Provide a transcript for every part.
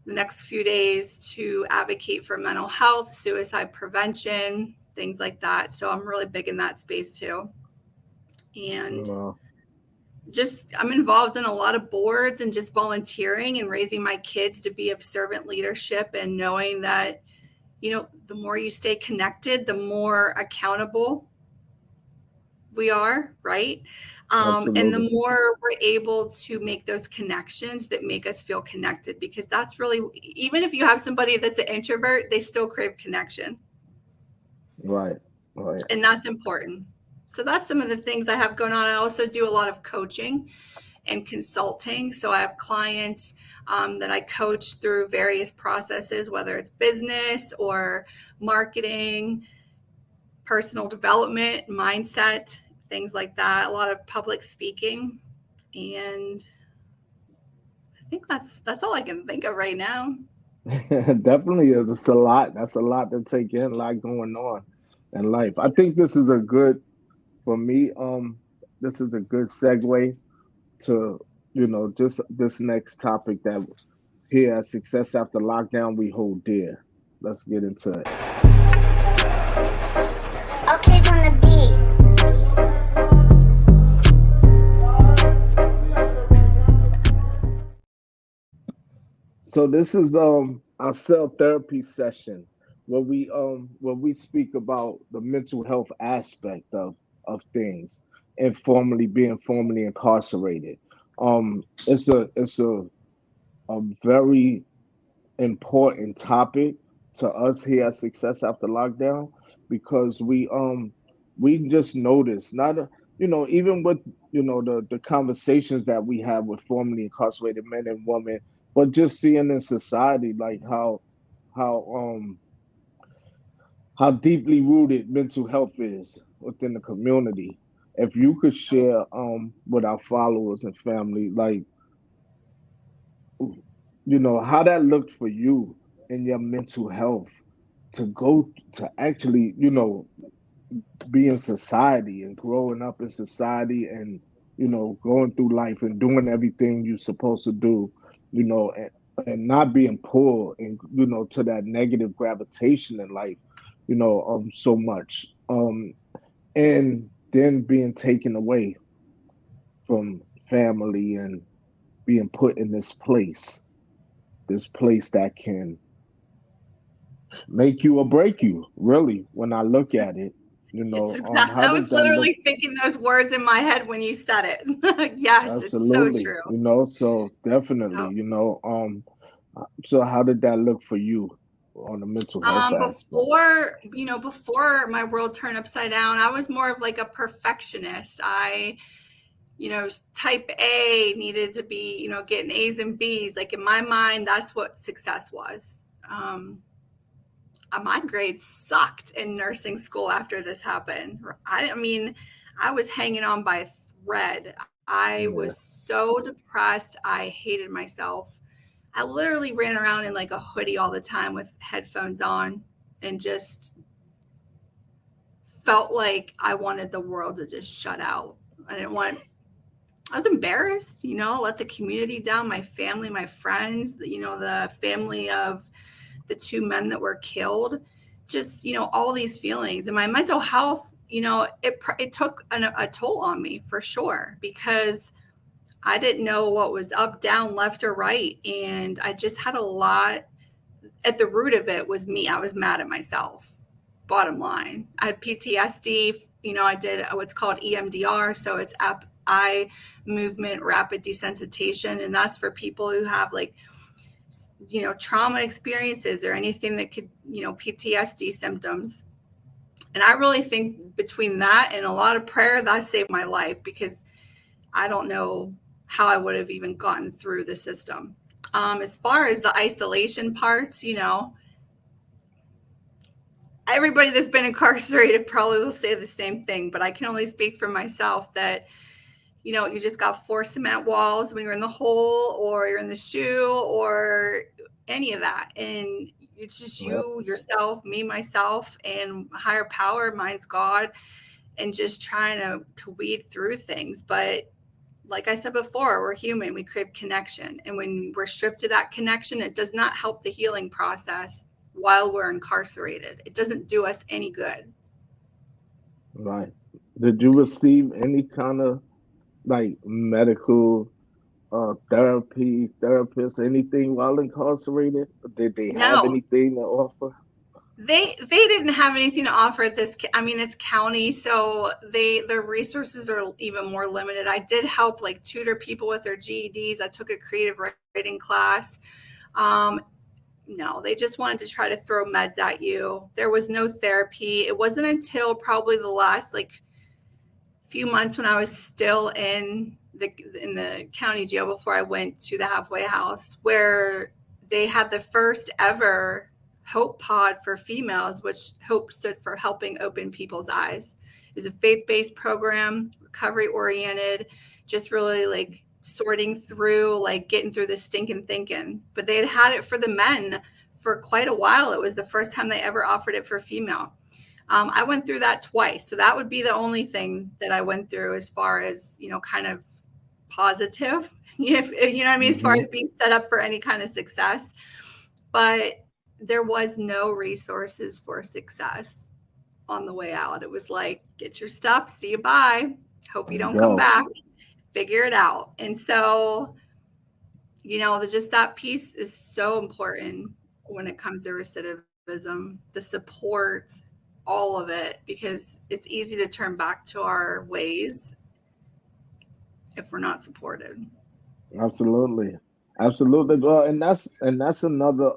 the next few days to advocate for mental health, suicide prevention, things like that. So I'm really big in that space too. And Uh, just I'm involved in a lot of boards and just volunteering and raising my kids to be of servant leadership and knowing that, the more you stay connected, the more accountable we are, right? And the Absolutely. more we're able to make those connections that make us feel connected, because that's really, even if you have somebody that's an introvert, they still crave connection. Right. Right. And that's important. So that's some of the things I have going on. I also do a lot of coaching and consulting. So I have clients that I coach through various processes, whether it's business or marketing, personal development, mindset, things like that. A lot of public speaking, and I think that's all I can think of right now. Definitely, it's a lot. That's a lot to take in, a lot going on in life. I think this is a good for me. This is a good segue to just this next topic that here at Success After Lockdown we hold dear. Let's get into it. Okay, gonna be. So this is our cell therapy session where we speak about the mental health aspect of things and being formally incarcerated. It's a very important topic to us here at Success After Lockdown because we just noticed even with the conversations that we have with formerly incarcerated men and women, but just seeing in society like how um how deeply rooted mental health is within the community. If you could share with our followers and family like how that looked for you in your mental health to go to actually be in society and growing up in society and going through life and doing everything you're supposed to do, and not being pulled and to that negative gravitation in life, so much, and then being taken away from family and being put in this place that can make you or break you, really, when I look at it. How I does was that look? literally thinking those words in my head when you said it. Yes, it's so Absolutely. true. So definitely, Yep. so how did that look for you on the mental health aspect? Before my world turned upside down, I was more of like a perfectionist. Type A needed to be, getting A's and B's. Like in my mind, that's what success was. My grades sucked in nursing school after this happened. I mean, I was hanging on by a thread. I was Yeah. so depressed. I hated myself. I literally ran around in like a hoodie all the time with headphones on and just felt like I wanted the world to just shut out. I didn't want, I was embarrassed, let the community down, my family, my friends, the family of the two men that were killed, just, all these feelings. And my mental health, it took a toll on me for sure because I didn't know what was up, down, left, or right. And I just had a lot at the root of it was me. I was mad at myself. Bottom line, I had PTSD. I did what's called EMDR, so it's eye movement rapid desensitization, and that's for people who have like trauma experiences or anything that could PTSD symptoms. And I really think between that and a lot of prayer, that saved my life because I don't know how I would have even gotten through the system. As far as the isolation parts, everybody that's been incarcerated probably will say the same thing, but I can only speak for myself that, you just got four cement walls when you're in the hole or you're in the shoe or any of that. And it's just Yep. you, yourself, me, myself, and higher power, mine's God, and just trying to weed through things. But like I said before, we're human. We crave connection. And when we're stripped of that connection, it does not help the healing process while we're incarcerated. It doesn't do us any good. Right. Did you receive any kind of like medical therapy, therapists, anything while incarcerated? Did they have No, anything to offer? they didn't have anything to offer at this. I mean, it's county, so their resources are even more limited. I did help like tutor people with their GEDs. I took a creative writing class. Um, no, they just wanted to try to throw meds at you. There was no therapy. It wasn't until probably the last like few months when I was still in the county jail before I went to the halfway house, where they had the first ever Hope Pod for females, which Hope stood for Helping Open People's Eyes. It was a faith-based program, recovery oriented, just really like sorting through, like getting through the stinking thinking. But they had it for the men for quite a while. It was the first time they ever offered it for female. I went through that twice. So that would be the only thing that I went through as far as, kind of positive, if, you know what I mean, as far Hmm. as being set up for any kind of success. But there was no resources for success on the way out. It was like, get your stuff, see you, bye. Hope you And don't come go. back, figure it out. And so, just that piece is so important when it comes to recidivism, the support, all of it, because it's easy to turn back to our ways if we're not supported. Absolutely. Absolutely. Well, and that's another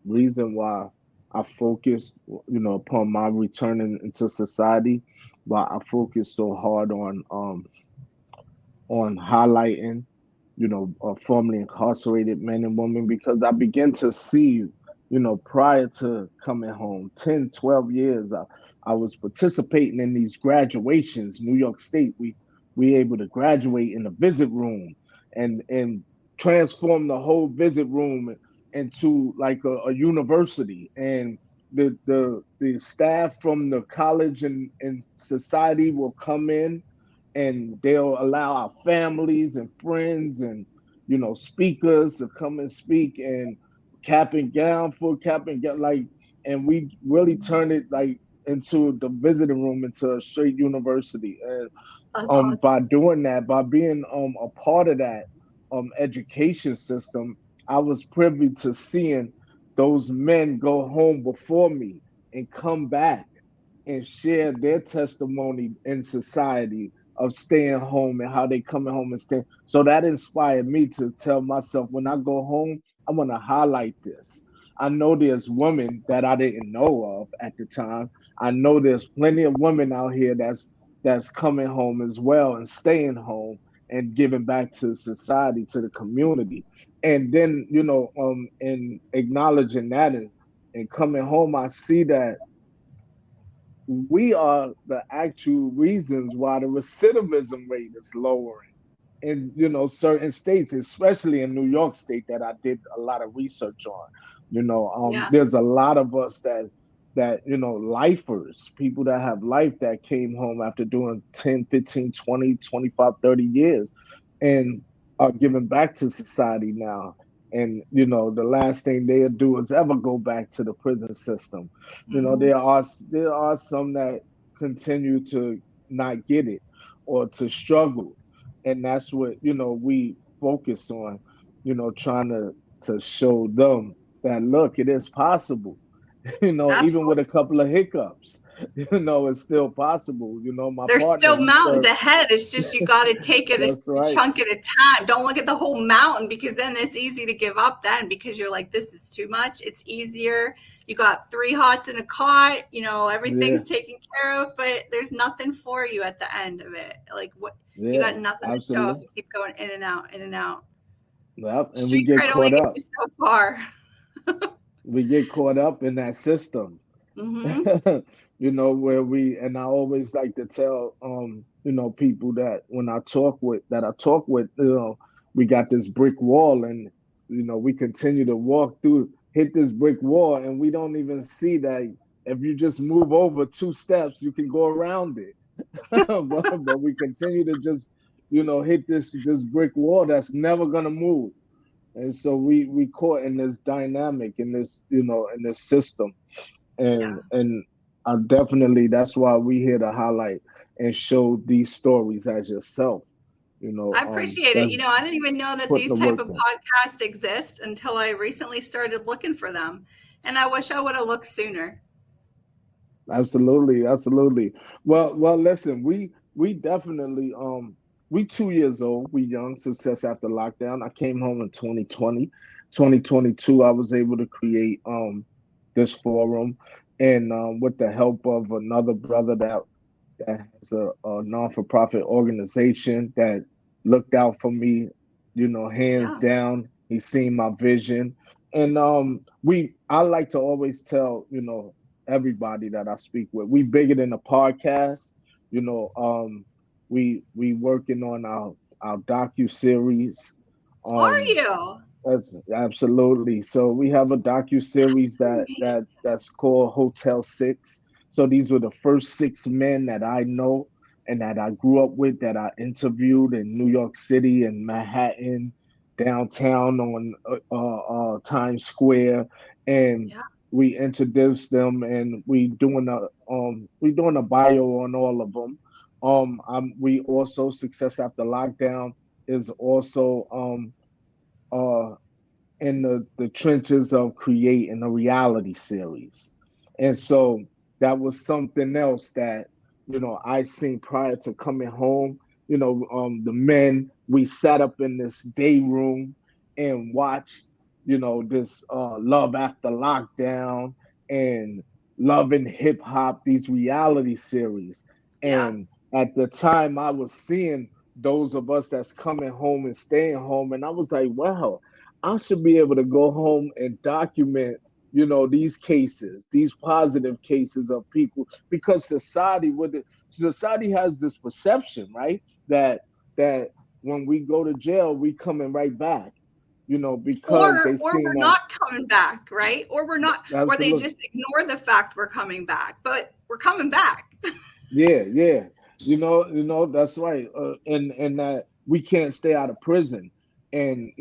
reason why I focused, upon my returning into society, why I focus so hard on highlighting, formerly incarcerated men and women, because I began to see, prior to coming home, 10, 12 years, I was participating in these graduations. New York State, we able to graduate in the visit room and transform the whole visit room into like a university. And the staff from the college and society will come in, and they'll allow our families and friends and speakers to come and speak, and cap and gown, full cap and gown, like, and we really turn it like into the visiting room into a straight university. And That's awesome. by doing that, by being a part of that education system, I was privy to seeing those men go home before me and come back and share their testimony in society of staying home and how they coming home and staying. So that inspired me to tell myself, when I go home, I'm gonna highlight this. I know there's women that I didn't know of at the time. I know there's plenty of women out here that's coming home as well and staying home and giving back to society, to the community. And then, in acknowledging that and coming home, I see that we are the actual reasons why the recidivism rate is lowering in certain states, especially in New York State, that I did a lot of research on. Yeah. There's a lot of us that lifers, people that have life, that came home after doing 10, 15, 20, 25, 30 years and are giving back to society now. And the last thing they'll do is ever go back to the prison system. Hmm. There are some that continue to not get it or to struggle, and that's what we focus on, trying to show them that, look, it is possible. Even with Absolutely. a couple of hiccups, it's still possible. My There's partner, still he mountains served. ahead. It's just you got to take it That's a right. chunk at a time. Don't look at the whole mountain, because then it's easy to give up then, because you're like, this is too much. It's easier. You got three hots in a cot, Yeah, everything's taken care of, but there's nothing for you at the end of it. Like, what, you yeah, got nothing to show if absolutely. you keep going in and out, in and out. Yep, and we Street get cred only caught gets you up. so far. We get caught up in that system. Hmm. Where and I always like to tell people that when I talk with, we got this brick wall, and we continue to walk through, hit this brick wall, and we don't even see that if you just move over two steps, you can go around it. But we continue to just hit this brick wall that's never gonna move. And so we caught in this dynamic, in this, in this system. and Yeah. and definitely, that's why we here to highlight and show these stories as yourself. I appreciate it. That's I didn't even know that putting these the type work of in. podcasts exist until I recently started looking for them. And I wish I would have looked sooner. Absolutely, absolutely. Well, listen, we definitely we 2 years old, we young, success after lockdown. I came home in 2020. 2022, I was able to create this forum, and with the help of another brother that has a non-for-profit organization that looked out for me, hands Yeah. down. He's seen my vision. And I like to always tell, everybody that I speak with, we bigger than a podcast. You know, we working on our docu series. Are Um, you? that's absolutely. So we have a docu series That's amazing. that's called Hotel Six. So these were the first six men that I know and that I grew up with, that I interviewed in New York City and Manhattan, downtown on Times Square, and Yeah. we introduced them, and we doing a bio on all of them. We also, Success After Lockdown is also uh in the trenches of creating a reality series. And so that was something else that, I seen prior to coming home. The men, we sat up in this day room and watched, this Love After Lockdown and Love and Hip Hop, these reality series. Yeah. And at the time, I was seeing those of us that's coming home and staying home, and I was like, wow, I should be able to go home and document, these cases, these positive cases of people, because society has this perception, right? That when we go to jail, we coming right back, because they Or seen we're that. not coming back, right? Or we're not, or they Absolutely. just ignore the fact we're coming back, but we're coming back. Yeah, yeah. That's right. And that we can't stay out of prison. And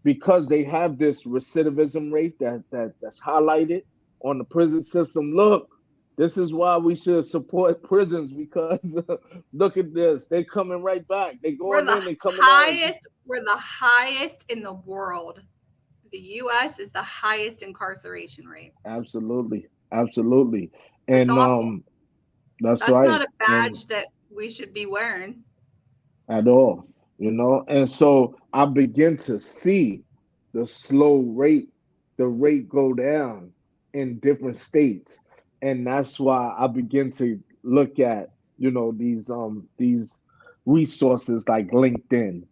because they have this recidivism rate that's highlighted on the prison system. Look, this is why we should support prisons, because look at this. They coming right back. They going in, they coming out again. We're the highest in the world. The US is the highest incarceration rate. Absolutely. Absolutely. That's And awful. that's That's right. not a And badge that we should be wearing. at all, And so I begin to see the slow rate, the rate go down in different states. And that's why I begin to look at, these resources like LinkedIn.